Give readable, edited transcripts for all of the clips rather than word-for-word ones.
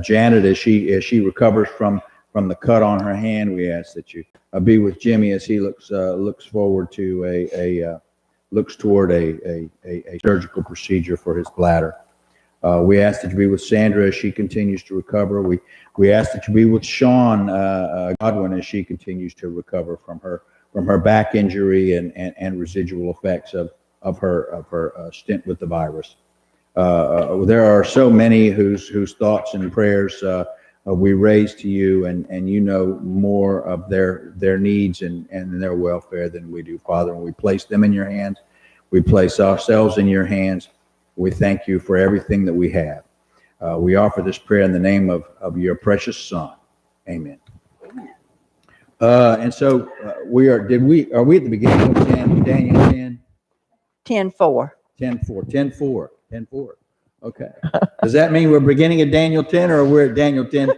Janet as she recovers from the cut on her hand. We ask that you be with Jimmy as he looks forward to looks toward a surgical procedure for his bladder. We ask that you be with Sandra as she continues to recover. We ask that you be with Shawn Godwin as she continues to recover from her back injury and residual effects of her stint with the virus. There are so many whose thoughts and prayers we raise to you, and you know more of their needs and their welfare than we do, Father. And we place them in your hands. We place ourselves in your hands. We thank you for everything that we have. We offer this prayer in the name of your precious Son. Amen. And so are we at the beginning of Daniel 10? 10:4. 10:4. Okay. Does that mean we're beginning at Daniel 10 or we're at Daniel 10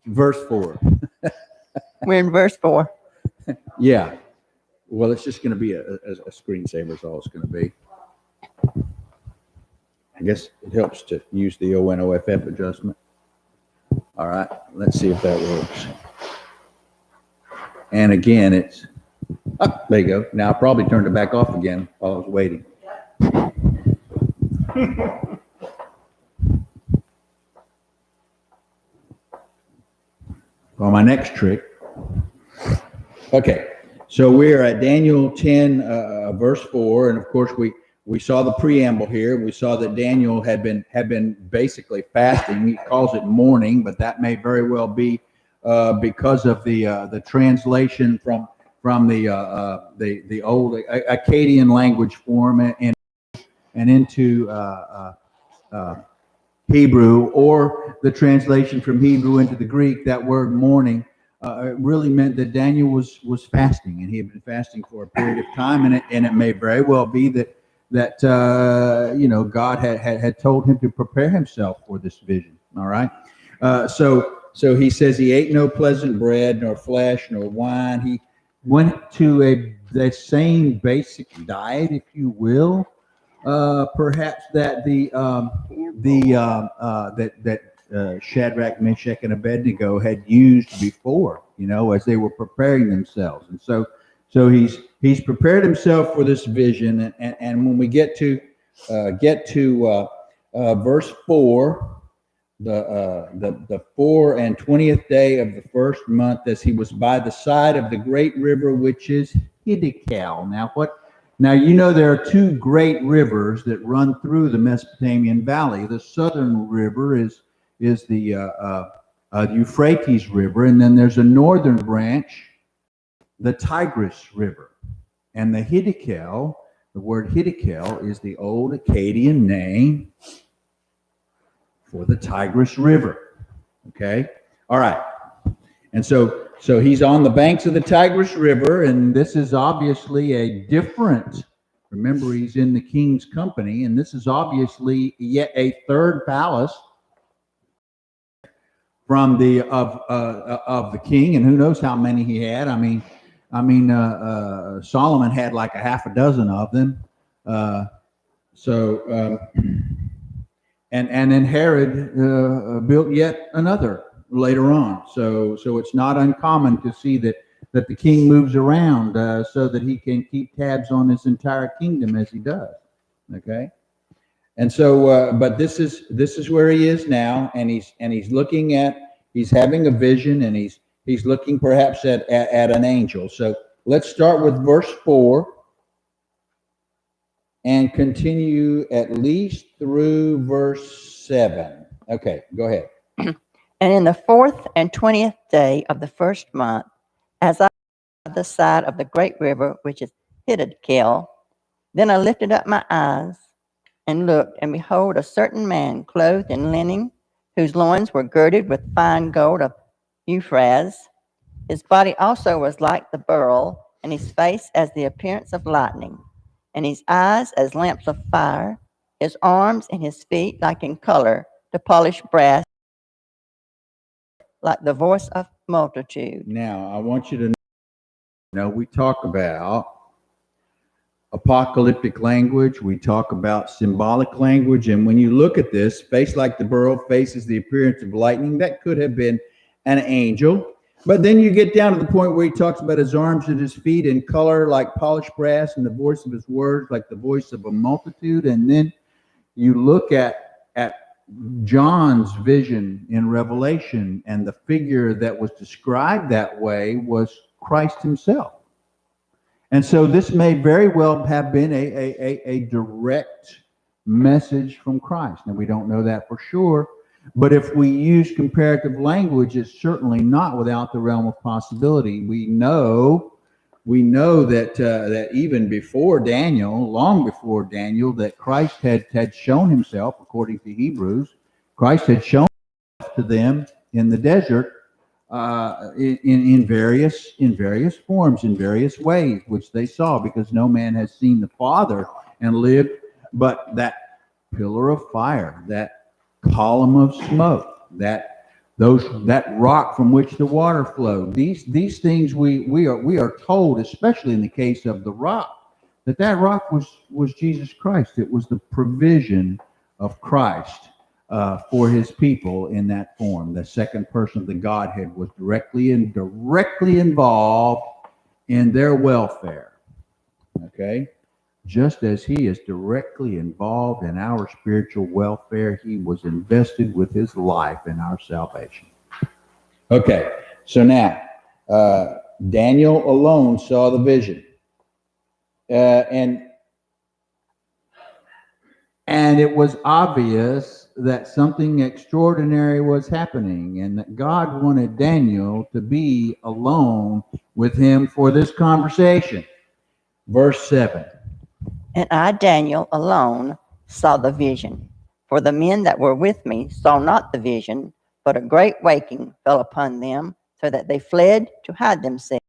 verse 4? We're in verse 4. Yeah. Well, it's just going to be a screensaver is all it's going to be. I guess it helps to use the ONOFF adjustment. All right. Let's see if that works. And again, it's there you go. Now I probably turned it back off again while I was waiting. For my next trick. Okay, so we are at Daniel 10, verse 4, and of course we saw the preamble here. We saw that Daniel had been basically fasting. He calls it mourning, but that may very well be because of the translation from the old Akkadian language form and into Hebrew, or the translation from Hebrew into the Greek. That word mourning it really meant that Daniel was fasting, and he had been fasting for a period of time, and it may very well be that God had told him to prepare himself for this vision. All right, so he says he ate no pleasant bread, nor flesh, nor wine. He went to the same basic diet, if you will. Perhaps that Shadrach, Meshach, and Abednego had used before, as they were preparing themselves. And so he's prepared himself for this vision. And when we get to verse 4, the 4 and 20th day of the first month, as he was by the side of the great river, which is Hiddekel. Now, there are two great rivers that run through the Mesopotamian Valley. The southern river is the Euphrates River, and then there's a northern branch, the Tigris River. And the Hiddekel, the word Hiddekel, is the old Akkadian name for the Tigris River. Okay? All right. And so he's on the banks of the Tigris River, and this is obviously a different, remember he's in the king's company, and this is obviously yet a third palace from of the king, and who knows how many he had. I mean, Solomon had like a half a dozen of them. And then Herod built yet another later on. So it's not uncommon to see that the king moves around so that he can keep tabs on his entire kingdom as he does. Okay, and so but this is where he is now, and he's having a vision, and he's looking perhaps at an angel. So let's start with verse 4 and continue at least through verse 7. Okay, go ahead. And in the 4th and 20th day of the first month, as I was at the side of the great river, which is Hiddekel, then I lifted up my eyes and looked, and behold, a certain man clothed in linen, whose loins were girded with fine gold of Euphrates. His body also was like the beryl, and his face as the appearance of lightning, and his eyes as lamps of fire, his arms and his feet like in color to polished brass, like the voice of multitude. Now, I want you to know we talk about apocalyptic language. We talk about symbolic language. And when you look at this, face like the beryl, faces the appearance of lightning, that could have been an angel. But then you get down to the point where he talks about his arms and his feet in color like polished brass, and the voice of his words like the voice of a multitude. And then you look at John's vision in Revelation, and the figure that was described that way was Christ himself. And so this may very well have been a direct message from Christ. Now, we don't know that for sure, but if we use comparative language, it's certainly not without the realm of possibility. We know that even before Daniel, long before Daniel, that Christ had shown himself, according to Hebrews, Christ had shown himself to them in the desert in various forms, in various ways, which they saw, because no man has seen the Father and lived. But that pillar of fire, that column of smoke, that rock from which the water flowed, these things we are told, especially in the case of the rock, that rock was Jesus Christ. It was the provision of Christ for his people in that form. The second person of the Godhead was directly involved in their welfare. Okay? Just as he is directly involved in our spiritual welfare, he was invested with his life in our salvation. Okay, so now, Daniel alone saw the vision. And it was obvious that something extraordinary was happening, and that God wanted Daniel to be alone with him for this conversation. Verse 7. And I, Daniel, alone saw the vision. For the men that were with me saw not the vision, but a great waking fell upon them, so that they fled to hide themselves.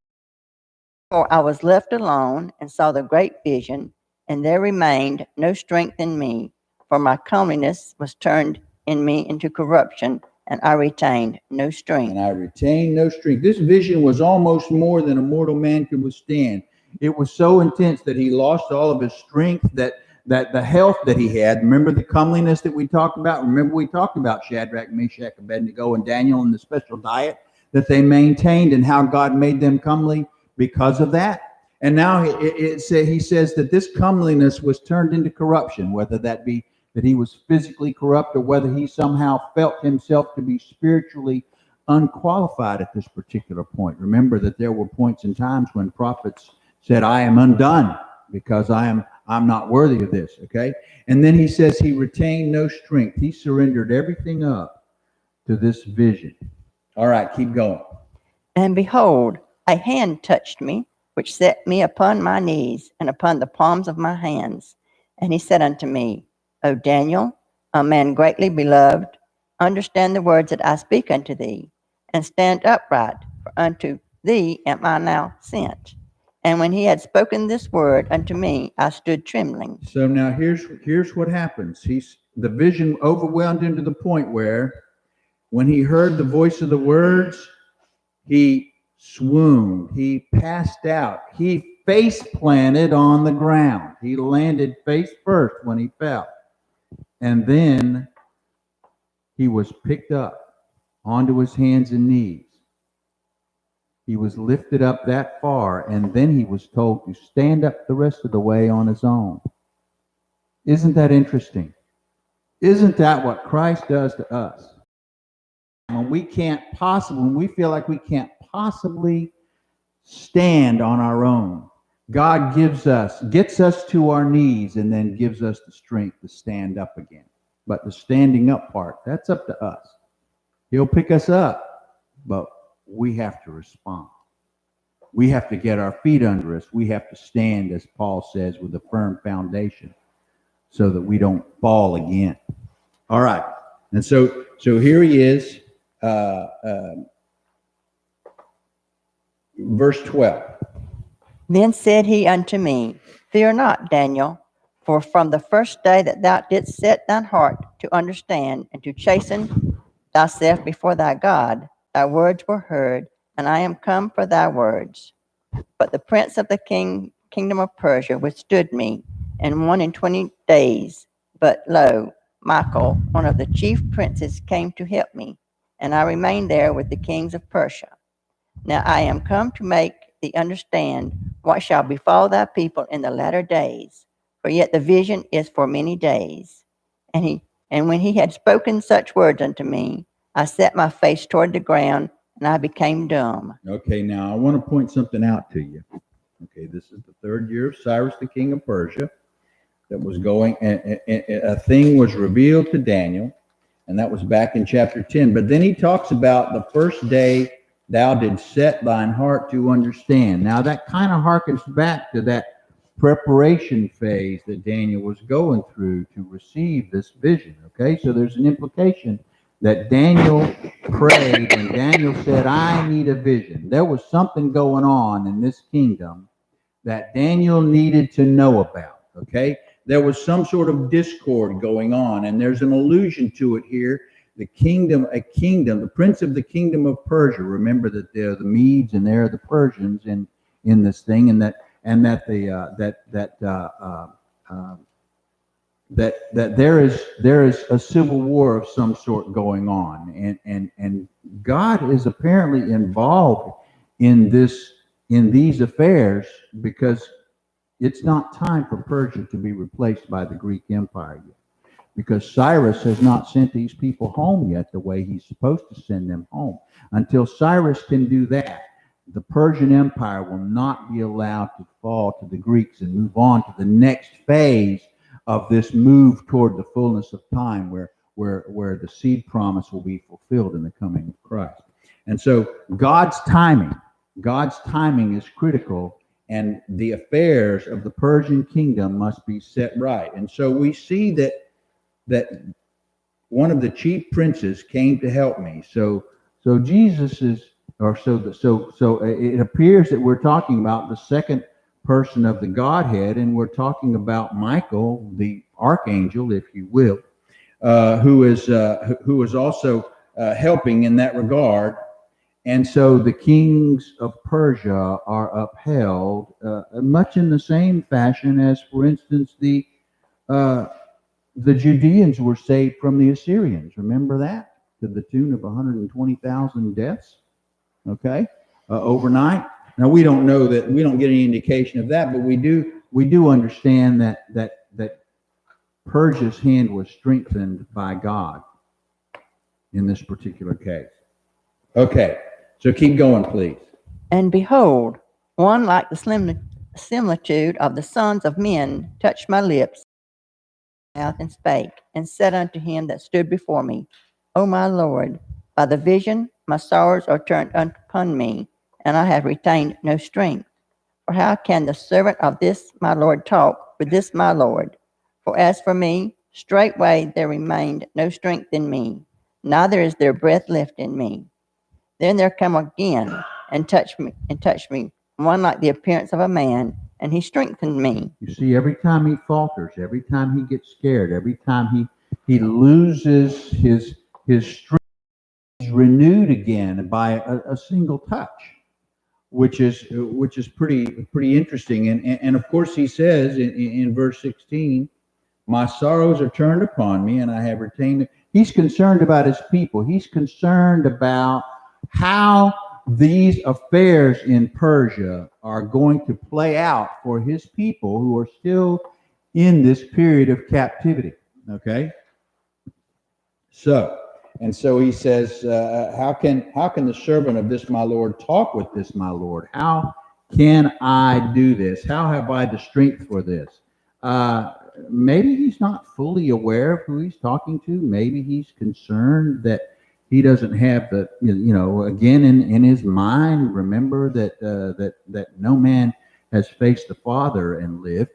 For I was left alone and saw the great vision, and there remained no strength in me, for my comeliness was turned in me into corruption, and I retained no strength. This vision was almost more than a mortal man could withstand. It was so intense that he lost all of his strength, that the health that he had. Remember the comeliness that we talked about? Remember we talked about Shadrach, Meshach, Abednego, and Daniel and the special diet that they maintained, and how God made them comely because of that. And now he says that this comeliness was turned into corruption, whether that be that he was physically corrupt, or whether he somehow felt himself to be spiritually unqualified at this particular point. Remember that there were points in times when prophets said, I am undone because I'm not worthy of this, okay? And then he says he retained no strength. He surrendered everything up to this vision. All right, keep going. And behold, a hand touched me, which set me upon my knees and upon the palms of my hands. And he said unto me, O Daniel, a man greatly beloved, understand the words that I speak unto thee, and stand upright, for unto thee am I now sent. And when he had spoken this word unto me, I stood trembling. So now here's what happens. The vision overwhelmed him to the point where when he heard the voice of the words, he swooned. He passed out. He face planted on the ground. He landed face first when he fell. And then he was picked up onto his hands and knees. He was lifted up that far, and then he was told to stand up the rest of the way on his own. Isn't that interesting? Isn't that what Christ does to us? When we feel like we can't possibly stand on our own, God gets us to our knees, and then gives us the strength to stand up again. But the standing up part, that's up to us. He'll pick us up, but we have to respond. We have to get our feet under us. We have to stand, as Paul says, with a firm foundation so that we don't fall again. All right. And so here he is, verse 12. Then said he unto me, Fear not, Daniel, for from the first day that thou didst set thine heart to understand and to chasten thyself before thy God, thy words were heard, and I am come for thy words. But the prince of the kingdom of Persia withstood me in 1 and 20 days. But lo, Michael, one of the chief princes, came to help me, and I remained there with the kings of Persia. Now I am come to make thee understand what shall befall thy people in the latter days. For yet the vision is for many days. And when he had spoken such words unto me, I set my face toward the ground, and I became dumb. Okay, now I want to point something out to you. Okay, this is the third year of Cyrus, the king of Persia, that was going, and a thing was revealed to Daniel, and that was back in chapter 10. But then he talks about the first day thou didst set thine heart to understand. Now that kind of harkens back to that preparation phase that Daniel was going through to receive this vision. Okay, so there's an implication that Daniel prayed and Daniel said, I need a vision. There was something going on in this kingdom that Daniel needed to know about. Okay, there was some sort of discord going on, and there's an allusion to it here. The kingdom, the prince of the kingdom of Persia. Remember that they're the Medes and they're the Persians in this thing, and that there is a civil war of some sort going on, and God is apparently involved in these affairs, because it's not time for Persia to be replaced by the Greek Empire yet, because Cyrus has not sent these people home yet the way he's supposed to send them home. Until Cyrus can do that, the Persian Empire will not be allowed to fall to the Greeks and move on to the next phase of this move toward the fullness of time, where the seed promise will be fulfilled in the coming of Christ. And so God's timing is critical, and the affairs of the Persian kingdom must be set right. And so we see that one of the chief princes came to help me. So Jesus is, so it appears that we're talking about the second person of the Godhead, and we're talking about Michael, the archangel, if you will, who is also helping in that regard. And so the kings of Persia are upheld much in the same fashion as, for instance, the Judeans were saved from the Assyrians. Remember that? To the tune of 120,000 deaths, okay, overnight. Now we don't know that, we don't get any indication of that, but we do understand that Persia's hand was strengthened by God in this particular case. Okay, so keep going, please. And behold, one like the similitude of the sons of men touched my lips, mouth, and spake, and said unto him that stood before me, O my Lord, by the vision my sorrows are turned upon me, and I have retained no strength. For how can the servant of this my Lord talk with this my Lord? For as for me, straightway there remained no strength in me, neither is there breath left in me. Then there come again and touched me, one like the appearance of a man, and he strengthened me. You see, every time he falters, every time he gets scared, every time he loses his strength, is renewed again by a single touch, which is pretty interesting. And of course he says in verse 16, my sorrows are turned upon me, and I have retained it. He's concerned about his people. He's concerned about how these affairs in Persia are going to play out for his people who are still in this period of captivity. Okay? So he says, how can the servant of this my Lord talk with this my Lord? How can I do this? How have I the strength for this? Maybe he's not fully aware of who he's talking to. Maybe he's concerned that he doesn't have the, again, in his mind, remember that no man has faced the Father and lived.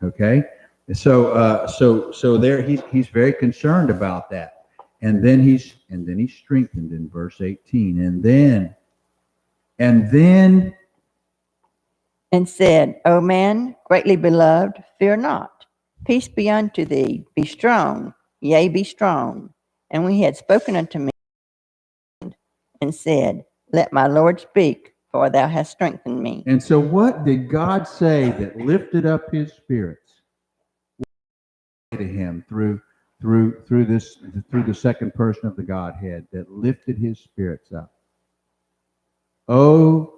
Okay, so there he's very concerned about that, and then he's strengthened in verse 18, and said, O man, greatly beloved, fear not. Peace be unto thee. Be strong, yea, be strong. And when he had spoken unto me, and said, let my Lord speak, for thou hast strengthened me. And so what did God say that lifted up his spirits to him through the second person of the Godhead that lifted his spirits up? Oh,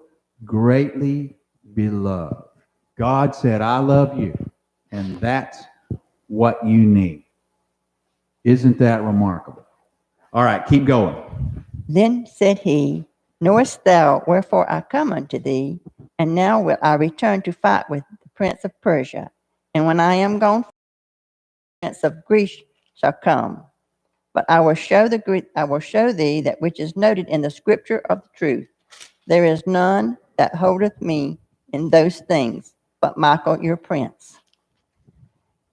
greatly beloved. God said, I love you, and that's what you need. Isn't that remarkable? All right, keep going. Then said he, Knowest thou wherefore I come unto thee? And now will I return to fight with the prince of Persia. And when I am gone, the prince of Greece shall come. But I will show thee that which is noted in the scripture of the truth. There is none that holdeth me in those things, but Michael your prince.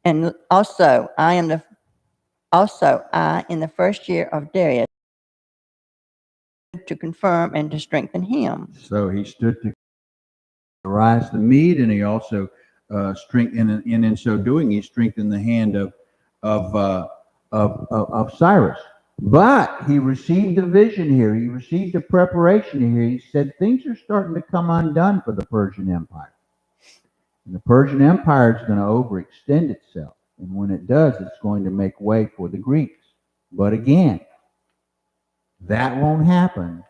And also I in the first year of Darius to confirm and to strengthen him. So he stood to rise the meat, and he also strengthened, and in so doing, he strengthened the hand of Cyrus. But he received a vision here. He received a preparation here. He said things are starting to come undone for the Persian Empire. And the Persian Empire is going to overextend itself. And when it does, it's going to make way for the Greeks. But again, that won't happen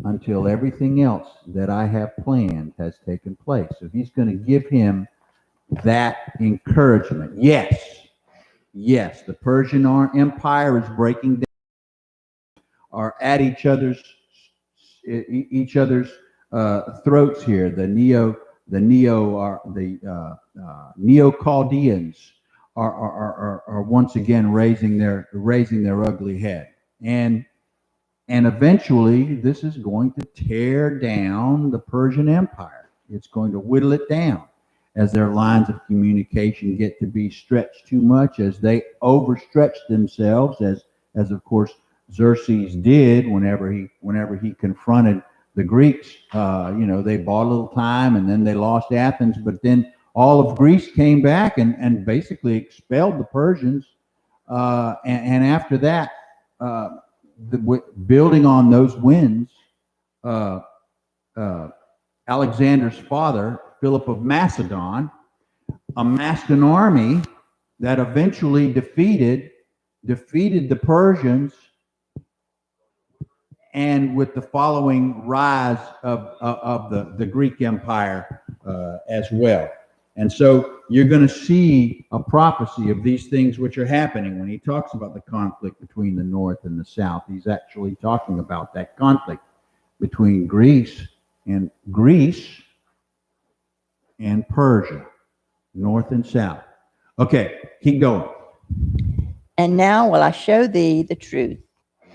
until everything else that I have planned has taken place. So he's going to give him that encouragement. Yes, the Persian Empire is breaking down, are at each other's throats here. The Neo-Chaldeans are once again raising their ugly head, and eventually this is going to tear down the Persian Empire. It's going to whittle it down as their lines of communication get to be stretched too much, as they overstretch themselves, as of course Xerxes did whenever he confronted the Greeks. They bought a little time, and then they lost Athens, but then all of Greece came back and basically expelled the Persians. And after that, building on those wins, Alexander's father, Philip of Macedon, amassed an army that eventually defeated the Persians, and with the following rise of the Greek Empire as well. And so you're going to see a prophecy of these things which are happening. When he talks about the conflict between the North and the South, he's actually talking about that conflict between Greece and Persia, North and South. Okay, keep going. And now will I show thee the truth.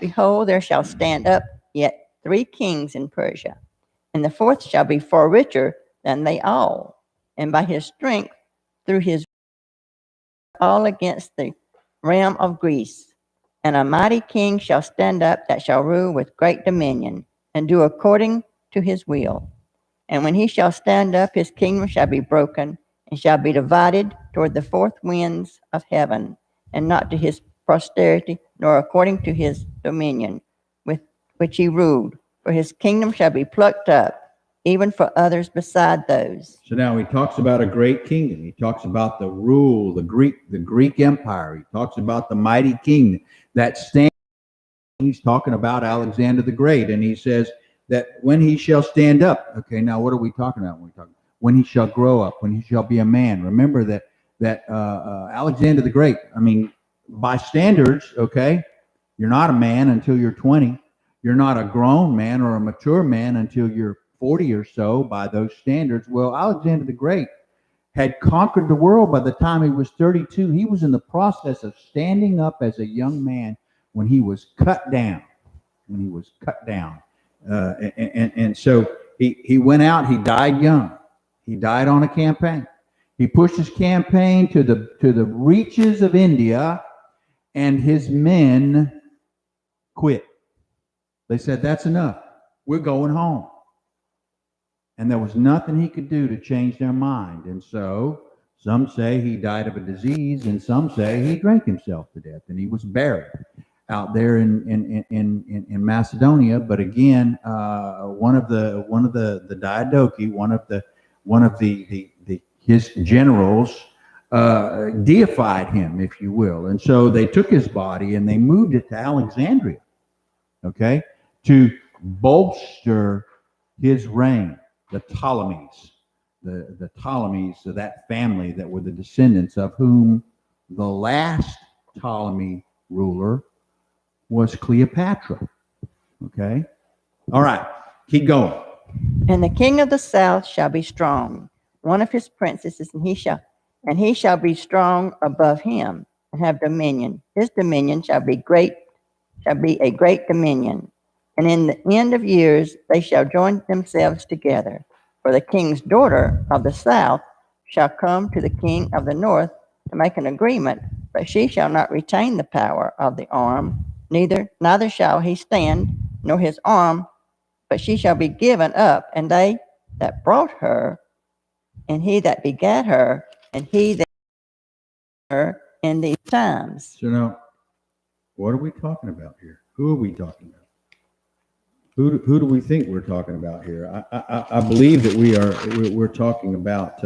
Behold, there shall stand up yet 3 kings in Persia, and the fourth shall be far richer than they all, and by his strength through his all against the realm of Greece. And a mighty king shall stand up that shall rule with great dominion, and do according to his will. And when he shall stand up, his kingdom shall be broken, and shall be divided toward the 4th winds of heaven, and not to his posterity, nor according to his dominion with which he ruled. For his kingdom shall be plucked up, even for others beside those. So now he talks about a great kingdom. He talks about the rule, the Greek Empire. He talks about the mighty king that stands. He's talking about Alexander the Great, and he says that when he shall stand up. Okay, now what are we talking about when he shall grow up, when he shall be a man? Remember that Alexander the Great, I mean, by standards, okay, you're not a man until you're 20. You're not a grown man or a mature man until you're 40 or so by those standards. Well, Alexander the Great had conquered the world by the time he was 32. He was in the process of standing up as a young man when he was cut down. And so he went out. He died young. He died on a campaign. He pushed his campaign to the reaches of India, and his men quit. They said, that's enough. We're going home. And there was nothing he could do to change their mind. And so some say he died of a disease, and some say he drank himself to death and he was buried. out there in Macedonia. But again, one of the Diadochi, one of his generals deified him, if you will, and so they took his body and they moved it to Alexandria, okay, to bolster his reign. The Ptolemies, the Ptolemies of that family that were the descendants of whom the last Ptolemy ruler was Cleopatra. Okay? All right, keep going. And the king of the south shall be strong, one of his princesses, and he shall be strong above him, and have dominion. His dominion shall be a great dominion. And in the end of years they shall join themselves together. For the king's daughter of the south shall come to the king of the north to make an agreement, but she shall not retain the power of the arm, neither shall he stand, nor his arm, but she shall be given up, and they that brought her, and he that begat her, and he that her in these times. So now, what are we talking about here? Who are we talking about? Who do we think we're talking about here? I believe that we're talking about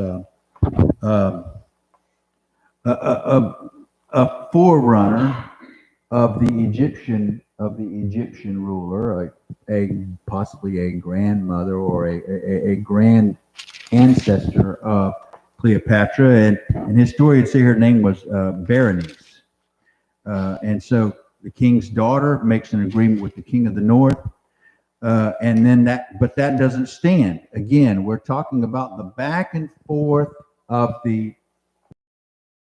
a forerunner of the Egyptian ruler, possibly a grandmother or a grand ancestor of Cleopatra, and historians say her name was Berenice, and so the king's daughter makes an agreement with the king of the north, and then but that doesn't stand. Again, we're talking about the back and forth of the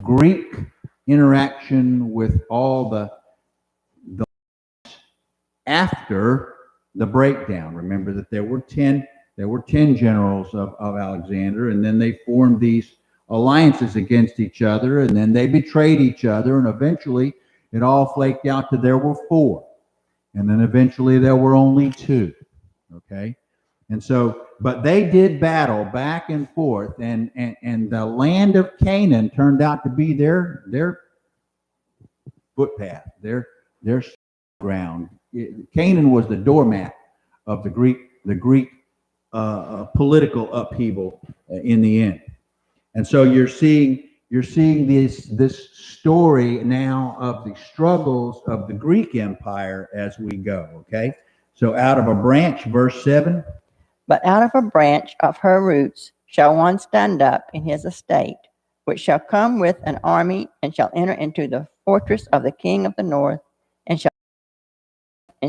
Greek interaction with all the after the breakdown. Remember that there were 10 generals of Alexander, and then they formed these alliances against each other, and then they betrayed each other, and eventually it all flaked out to there were 4, and then eventually there were only 2. Okay, and so, but they did battle back and forth, and the land of Canaan turned out to be their footpath, their ground. Canaan was the doormat of the Greek political upheaval in the end. And so you're seeing this story now of the struggles of the Greek Empire as we go. Okay, so out of a branch, verse 7. But out of a branch of her roots shall one stand up in his estate, which shall come with an army, and shall enter into the fortress of the king of the north, and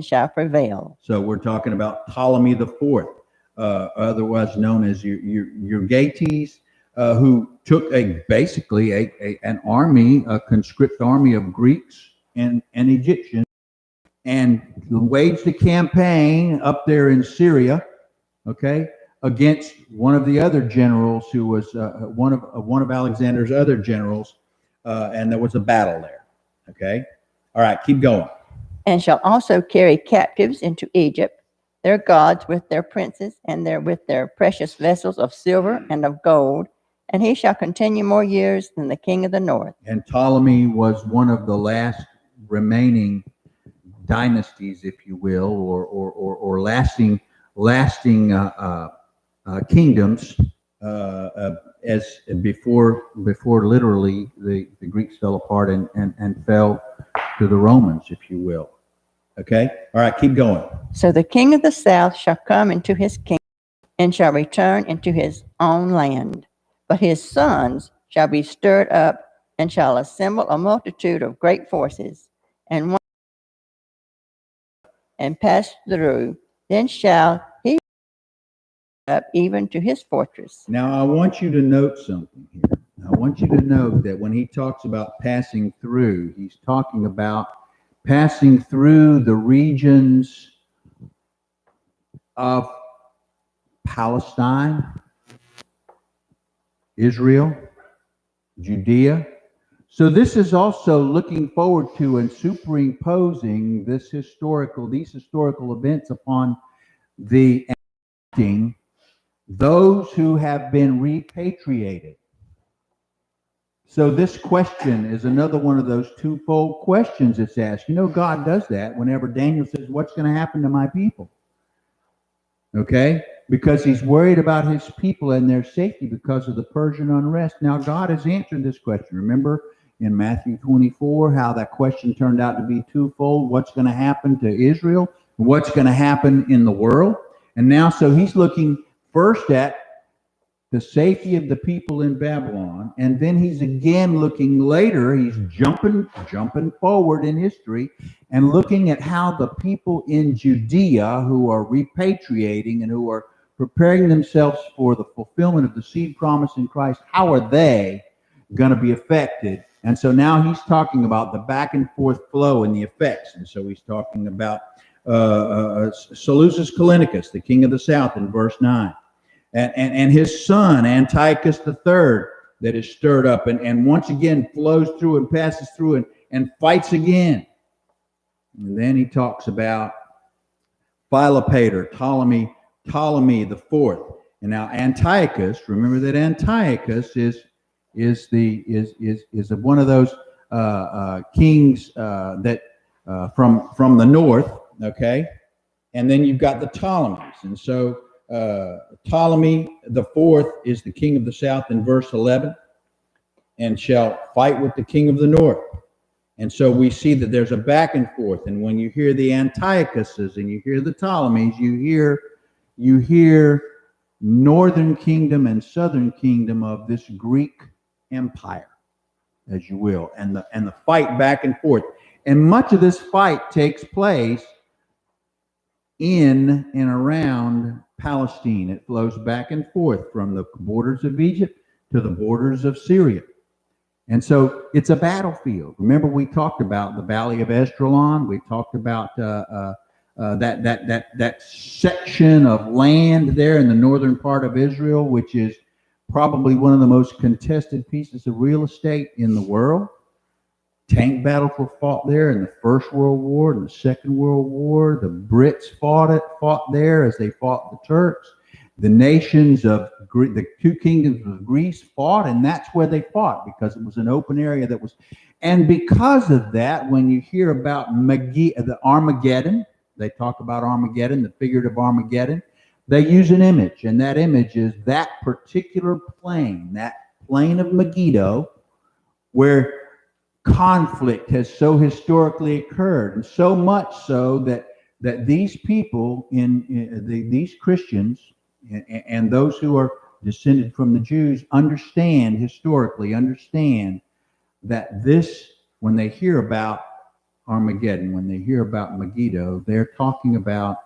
shall prevail. So we're talking about Ptolemy the Fourth, otherwise known as Euergetes, who took basically an army, a conscript army of Greeks and Egyptians, and waged a campaign up there in Syria, okay, against one of the other generals who was one of Alexander's other generals, and there was a battle there. Okay, all right, keep going. And shall also carry captives into Egypt, their gods with their princes, and with their precious vessels of silver and of gold, and he shall continue more years than the king of the north. And Ptolemy was one of the last remaining dynasties, if you will, or lasting kingdoms, as before literally the Greeks fell apart and fell to the Romans, if you will. Okay, all right, keep going. So the king of the south shall come into his kingdom, and shall return into his own land. But his sons shall be stirred up, and shall assemble a multitude of great forces, and pass through. Then shall he up even to his fortress. Now I want you to note something here. I want you to note that when he talks about passing through, he's talking about passing through the regions of Palestine, Israel, Judea. So this is also looking forward to and superimposing these historical events upon the those who have been repatriated. So this question is another one of those twofold questions that's asked. God does that whenever Daniel says, what's going to happen to my people? Okay? Because he's worried about his people and their safety because of the Persian unrest. Now, God has answered this question. Remember in Matthew 24 how that question turned out to be twofold. What's going to happen to Israel? What's going to happen in the world? And now, so he's looking first at the safety of the people in Babylon, and then he's again looking later, he's jumping forward in history and looking at how the people in Judea who are repatriating and who are preparing themselves for the fulfillment of the seed promise in Christ, how are they going to be affected? And so now he's talking about the back and forth flow and the effects. And so he's talking about Seleucus Callinicus, the king of the south, in verse 9. And his son, Antiochus III, that is stirred up and once again flows through and passes through and fights again. And then he talks about Philopator, Ptolemy the fourth. And now Antiochus, remember that Antiochus is one of those kings that from the north, okay? And then you've got the Ptolemies. And so Ptolemy the fourth is the king of the south in verse 11, and shall fight with the king of the north. And so we see that there's a back and forth. And when you hear the Antiochuses and you hear the Ptolemies, you hear northern kingdom and southern kingdom of this Greek empire, as you will, and the fight back and forth. And much of this fight takes place in and around Palestine. It flows back and forth from the borders of Egypt to the borders of Syria. And so it's a battlefield. Remember, we talked about the Valley of Esdraelon. We talked about that section of land there in the northern part of Israel, which is probably one of the most contested pieces of real estate in the world. Tank battles were fought there in the First World War and the Second World War. The Brits fought there as they fought the Turks. The nations of the two kingdoms of Greece fought, and that's where they fought because it was an open area that was. And because of that, when you hear about the Armageddon, they talk about Armageddon, the figurative Armageddon, they use an image, and that image is that particular plain, that plain of Megiddo, where conflict has so historically occurred, and so much so that these people these Christians and those who are descended from the Jews historically understand that this, when they hear about Armageddon, when they hear about Megiddo, they're talking about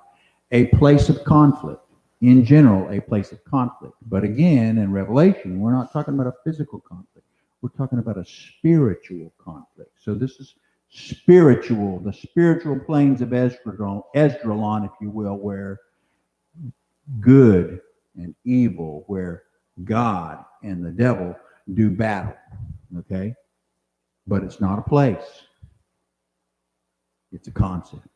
a place of conflict. In general, a place of conflict. But again, in Revelation, we're not talking about a physical conflict. We're talking about a spiritual conflict. So this is spiritual, the spiritual plains of Esdraelon, if you will, where good and evil, where God and the devil do battle. Okay? But it's not a place. It's a concept.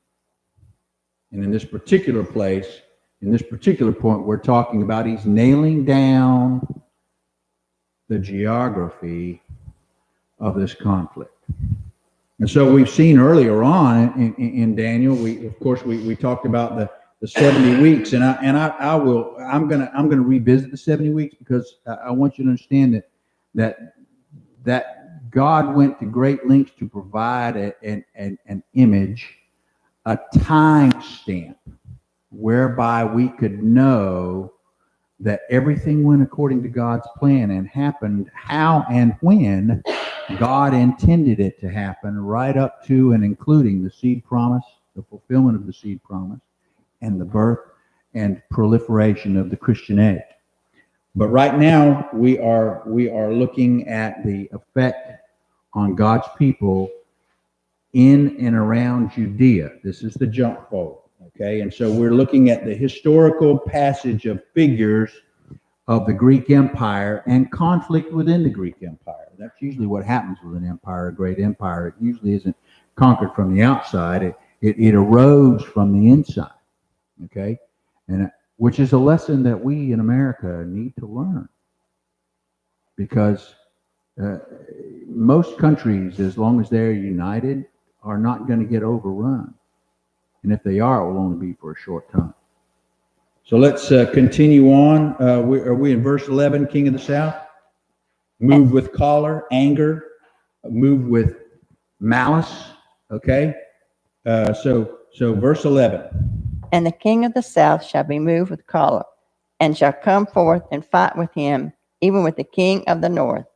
And in this particular place, in this particular point, we're talking about he's nailing down the geography of this conflict. And so we've seen earlier on in Daniel, we talked about the 70 weeks, and I'm gonna revisit the 70 weeks because I want you to understand that God went to great lengths to provide an image, a time stamp, whereby we could know that everything went according to God's plan and happened how and when God intended it to happen, right up to and including the seed promise, the fulfillment of the seed promise, and the birth and proliferation of the Christian age. But right now we are looking at the effect on God's people in and around Judea. This is the jump forward. Okay, and so we're looking at the historical passage of figures of the Greek Empire and conflict within the Greek Empire. That's usually what happens with an empire, a great empire. It usually isn't conquered from the outside. It erodes from the inside. Okay, and which is a lesson that we in America need to learn, because most countries, as long as they're united, are not going to get overrun. And if they are, it will only be for a short time. So let's continue on. Are we in verse 11, King of the South? Move with choler, anger, move with malice. Okay. So verse 11. And the king of the south shall be moved with choler, and shall come forth and fight with him, even with the king of the north.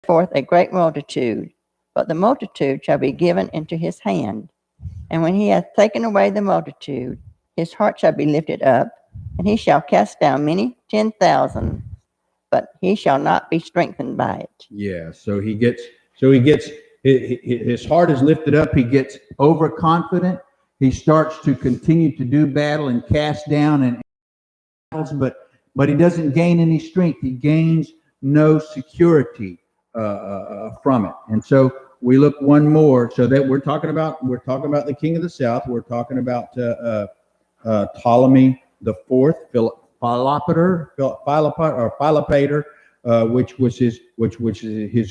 Forth a great multitude, but the multitude shall be given into his hand. And when he hath taken away the multitude, his heart shall be lifted up, and he shall cast down many 10,000, but he shall not be strengthened by it. Yeah, his heart is lifted up. He gets overconfident. He starts to continue to do battle and cast down and battles, but he doesn't gain any strength. He gains no security from it. And so we look one more. So that we're talking about the king of the south. We're talking about Ptolemy the fourth, Philopator, which was his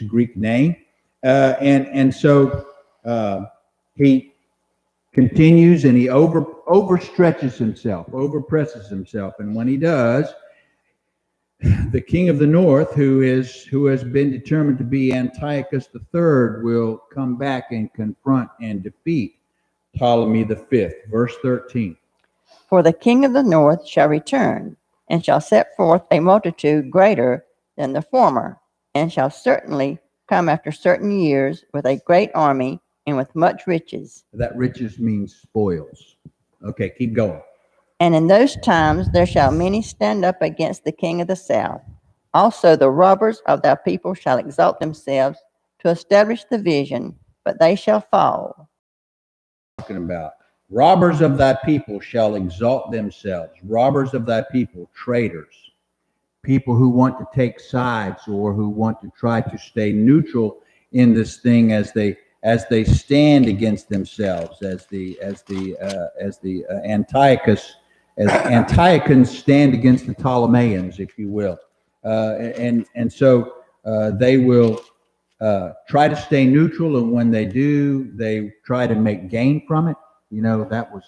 Greek name, and so he continues and he overstretches himself, overpresses himself, and when he does, the king of the north, who has been determined to be Antiochus III, will come back and confront and defeat Ptolemy the fifth. Verse 13. For the king of the north shall return, and shall set forth a multitude greater than the former, and shall certainly come after certain years with a great army and with much riches. That riches means spoils. Okay, keep going. And in those times there shall many stand up against the king of the south. Also the robbers of thy people shall exalt themselves to establish the vision, but they shall fall. Talking about robbers of thy people shall exalt themselves. Robbers of thy people, traitors, people who want to take sides or who want to try to stay neutral in this thing as they stand against themselves, as the Antiochans stand against the Ptolemies, if you will, and so they will try to stay neutral, and when they do, they try to make gain from it. You know, that was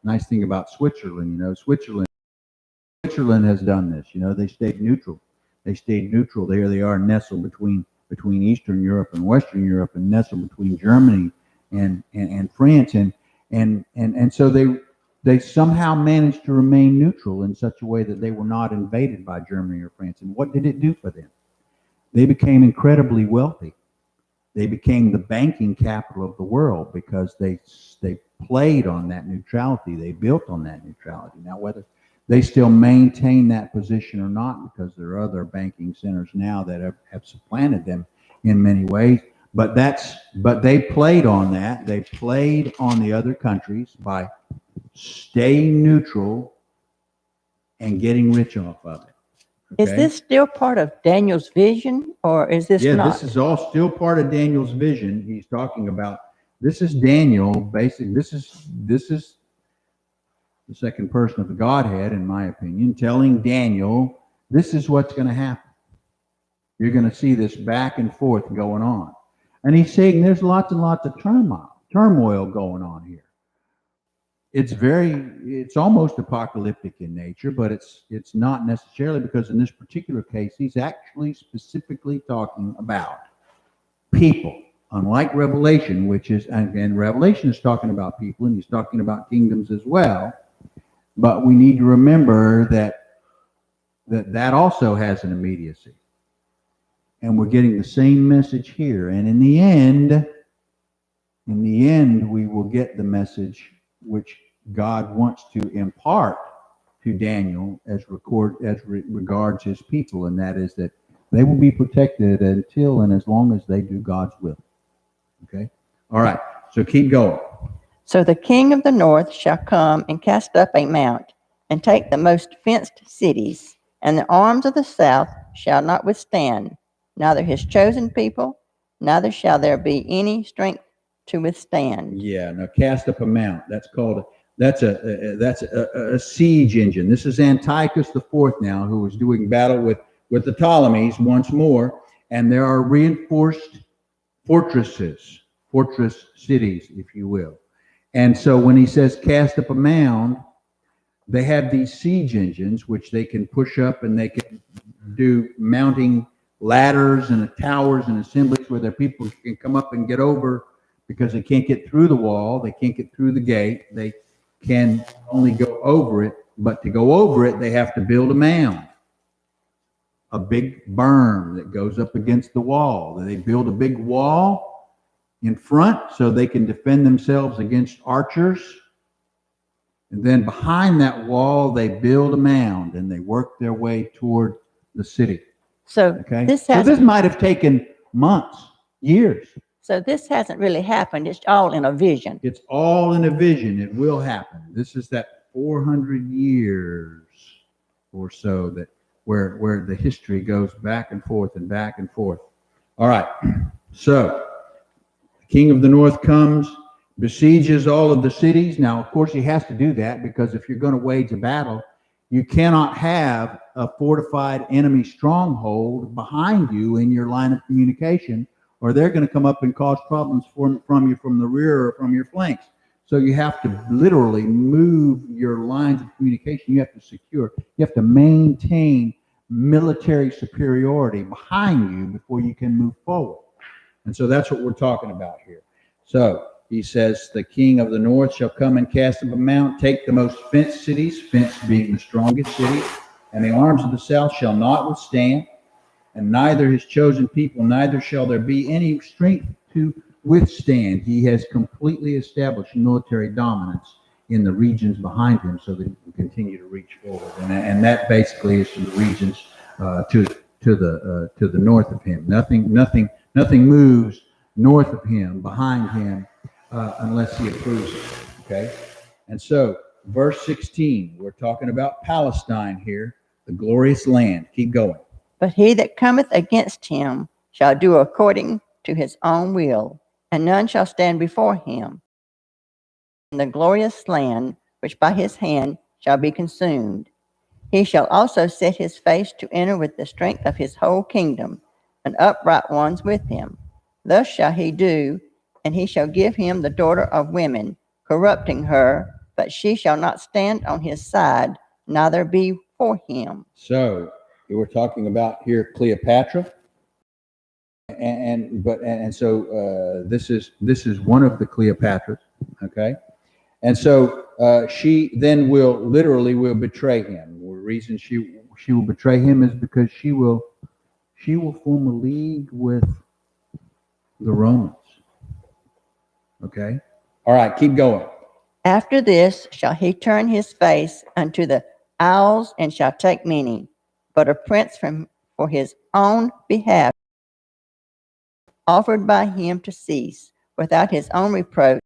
a nice thing about Switzerland. You know, Switzerland has done this. You know, they stayed neutral. There they are, nestled between Eastern Europe and Western Europe, and nestled between Germany and France, and so they somehow managed to remain neutral in such a way that they were not invaded by Germany or France. And what did it do for them? They became incredibly wealthy. They became the banking capital of the world because they played on that neutrality. They built on that neutrality. Now, whether they still maintain that position or not, because there are other banking centers now that have supplanted them in many ways, but they played on that. They played on the other countries by staying neutral and getting rich off of it. Okay? Is this still part of Daniel's vision, or is this not? Yeah, this is all still part of Daniel's vision. He's talking about, this is Daniel, basically, this is the second person of the Godhead, in my opinion, telling Daniel, this is what's going to happen. You're going to see this back and forth going on. And he's saying there's lots and lots of turmoil going on here. It's almost apocalyptic in nature, but it's not necessarily, because in this particular case, he's actually specifically talking about people. Unlike Revelation, and Revelation is talking about people, and he's talking about kingdoms as well. But we need to remember that also has an immediacy. And we're getting the same message here. And in the end, we will get the message which God wants to impart to Daniel as regards his people, and that is that they will be protected until and as long as they do God's will. Okay? All right. So keep going. So the king of the north shall come and cast up a mount, and take the most fenced cities, and the arms of the south shall not withstand, neither his chosen people, neither shall there be any strength to withstand. Yeah, now cast up a mount. That's a siege engine. This is Antiochus IV now, who was doing battle with the Ptolemies once more, and there are reinforced fortresses, fortress cities, if you will. And so when he says cast up a mound, they have these siege engines, which they can push up, and they can do mounting ladders and towers and assemblies where their people can come up and get over because they can't get through the wall, they can't get through the gate, they can only go over it, but to go over it, they have to build a mound, a big berm that goes up against the wall. They build a big wall in front so they can defend themselves against archers. And then behind that wall, they build a mound and they work their way toward the city. So Okay. this So has this might have taken months, years. so this hasn't really happened. It's all in a vision. It's all in a vision. It will happen. This is that 400 years or so that where the history goes back and forth and back and forth. All right. So the king of the north comes, besieges all of the cities. Now, of course, he has to do that because if you're going to wage a battle, you cannot have a fortified enemy stronghold behind you in your line of communication, or they're going to come up and cause problems from you from the rear or from your flanks. So you have to literally move your lines of communication. You have to secure, you have to maintain military superiority behind you before you can move forward. And so that's what we're talking about here. So he says, the king of the north shall come and cast up a mount, take the most fenced cities, fenced being the strongest city, and the arms of the south shall not withstand, and neither his chosen people, neither shall there be any strength to withstand. He has completely established military dominance in the regions behind him so that he can continue to reach forward. And that basically is to the regions to the north of him. Nothing moves north of him, behind him, unless he approves it. Okay? And so, verse 16, we're talking about Palestine here, the glorious land. Keep going. But he that cometh against him shall do according to his own will, and none shall stand before him. In the glorious land which by his hand shall be consumed, he shall also set his face to enter with the strength of his whole kingdom, and upright ones with him. Thus shall he do, and he shall give him the daughter of women, corrupting her, but she shall not stand on his side, neither be for him. So we're talking about here Cleopatra, and so this is one of the Cleopatras, okay, and so she then will betray him. The reason she will betray him is because she will form a league with the Romans. Okay, all right, keep going. After this shall he turn his face unto the isles, and shall take many, but a prince for his own behalf, offered by him to cease, without his own reproach,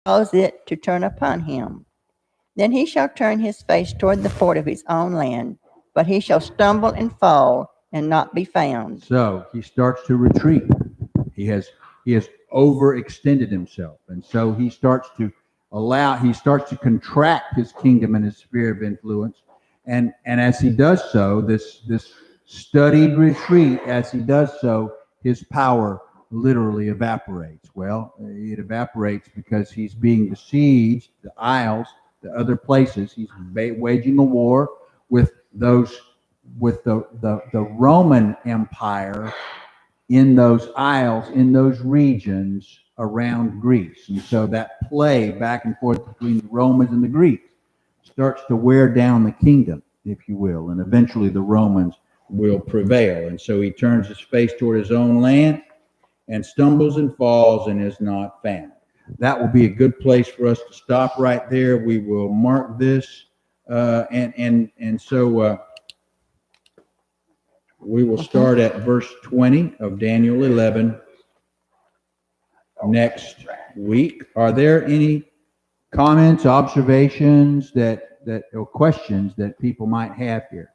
cause it to turn upon him. Then he shall turn his face toward the fort of his own land, but he shall stumble and fall, and not be found. So he starts to retreat. He has overextended himself, and so he starts to contract his kingdom and his sphere of influence. And as he does so, this studied retreat, as he does so, his power literally evaporates. Well, it evaporates because he's being besieged, the isles, the other places. He's waging a war with the Roman Empire in those isles, in those regions around Greece. And so that play back and forth between the Romans and the Greeks starts to wear down the kingdom, if you will, and eventually the Romans will prevail. And so he turns his face toward his own land and stumbles and falls and is not found. That will be a good place for us to stop right there. We will mark this, and so we will start at verse 20 of Daniel 11 next week. Are there any comments, observations or questions that people might have here?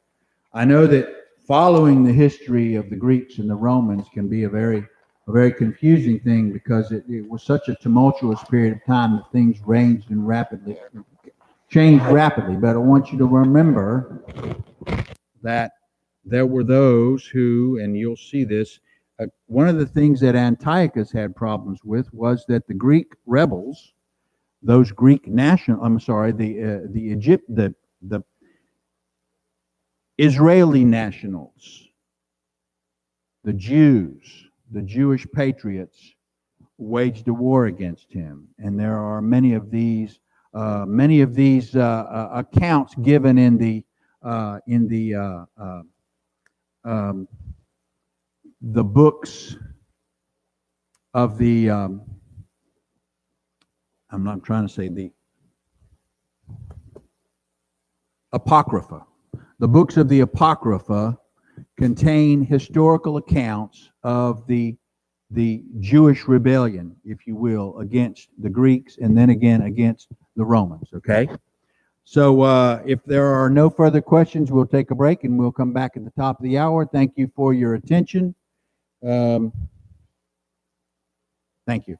I know that following the history of the Greeks and the Romans can be a very confusing thing because it was such a tumultuous period of time that things changed rapidly. But I want you to remember that there were those who, and you'll see this, one of the things that Antiochus had problems with was that the Greek rebels, those Greek the Israeli nationals, the Jews, the Jewish patriots, waged a war against him, and there are many of these accounts given in the books of the I'm not trying to say the Apocrypha. The books of the Apocrypha contain historical accounts of the Jewish rebellion, if you will, against the Greeks and then again against the Romans, okay? So if there are no further questions, we'll take a break and we'll come back at the top of the hour. Thank you for your attention. Thank you.